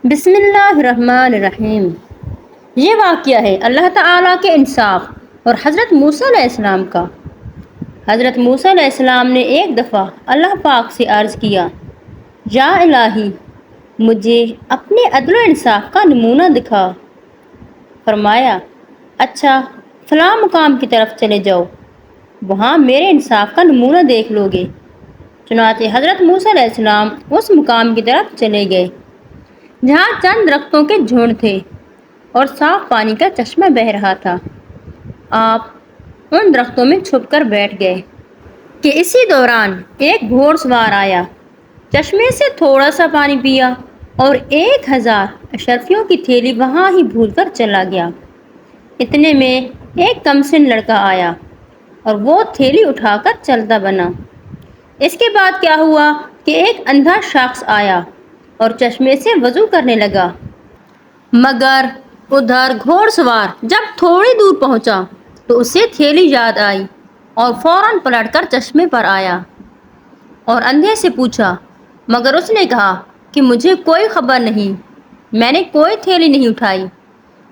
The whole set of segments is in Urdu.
بسم اللہ الرحمن الرحیم۔ یہ واقعہ ہے اللہ تعالیٰ کے انصاف اور حضرت موسیٰ علیہ السلام کا۔ حضرت موسیٰ علیہ السلام نے ایک دفعہ اللہ پاک سے عرض کیا، یا الہی مجھے اپنے عدل و انصاف کا نمونہ دکھا۔ فرمایا، اچھا فلاں مقام کی طرف چلے جاؤ، وہاں میرے انصاف کا نمونہ دیکھ لو گے۔ چنانچہ حضرت موسیٰ علیہ السلام اس مقام کی طرف چلے گئے جہاں چند درختوں کے جھنڈ تھے اور صاف پانی کا چشمہ بہہ رہا تھا۔ آپ ان درختوں میں چھپ کر بیٹھ گئے کہ اسی دوران ایک گھوڑ سوار آیا، چشمے سے تھوڑا سا پانی پیا اور 1000 اشرفیوں کی تھیلی وہاں ہی بھول کر چلا گیا۔ اتنے میں ایک کمسن لڑکا آیا اور وہ تھیلی اٹھا کر چلتا بنا۔ اس کے بعد کیا ہوا کہ ایک اندھا شخص آیا اور چشمے سے وضو کرنے لگا، مگر ادھر گھوڑ سوار جب تھوڑی دور پہنچا تو اسے تھیلی یاد آئی اور فوراً پلٹ کر چشمے پر آیا اور اندھے سے پوچھا، مگر اس نے کہا کہ مجھے کوئی خبر نہیں، میں نے کوئی تھیلی نہیں اٹھائی۔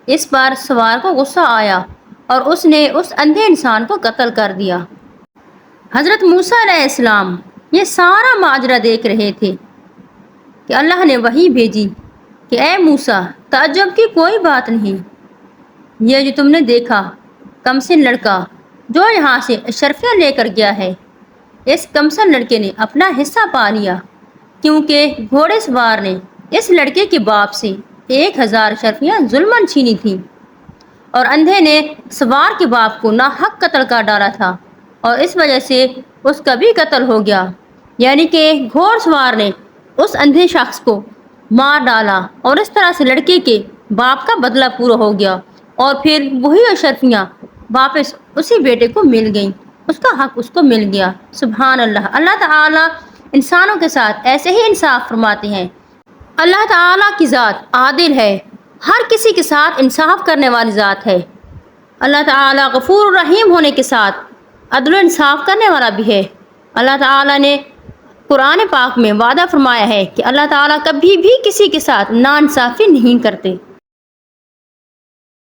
اس پر سوار کو غصہ آیا اور اس نے اس اندھے انسان کو قتل کر دیا۔ حضرت موسیٰ علیہ السلام یہ سارا ماجرا دیکھ رہے تھے کہ اللہ نے وحی بھیجی کہ اے موسیٰ، تعجب کی کوئی بات نہیں، یہ جو تم نے دیکھا کمسن لڑکا جو یہاں سے اشرفیاں لے کر گیا ہے، اس کمسن لڑکے نے اپنا حصہ پا لیا، کیونکہ گھوڑے سوار نے اس لڑکے کے باپ سے 1000 اشرفیاں ظلماً چھینی تھی اور اندھے نے سوار کے باپ کو ناحق قتل کر ڈالا تھا اور اس وجہ سے اس کا بھی قتل ہو گیا، یعنی کہ گھوڑ سوار نے اس اندھے شخص کو مار ڈالا اور اس طرح سے لڑکے کے باپ کا بدلہ پورا ہو گیا اور پھر وہی اشرفیاں واپس اسی بیٹے کو مل گئیں، اس کا حق اس کو مل گیا۔ سبحان اللہ، اللہ تعالیٰ انسانوں کے ساتھ ایسے ہی انصاف فرماتے ہیں۔ اللہ تعالیٰ کی ذات عادل ہے، ہر کسی کے ساتھ انصاف کرنے والی ذات ہے۔ اللہ تعالیٰ غفور رحیم ہونے کے ساتھ عدل و انصاف کرنے والا بھی ہے۔ اللہ تعالیٰ نے قرآن پاک میں وعدہ فرمایا ہے کہ اللہ تعالیٰ کبھی بھی کسی کے ساتھ ناانصافی نہیں کرتے۔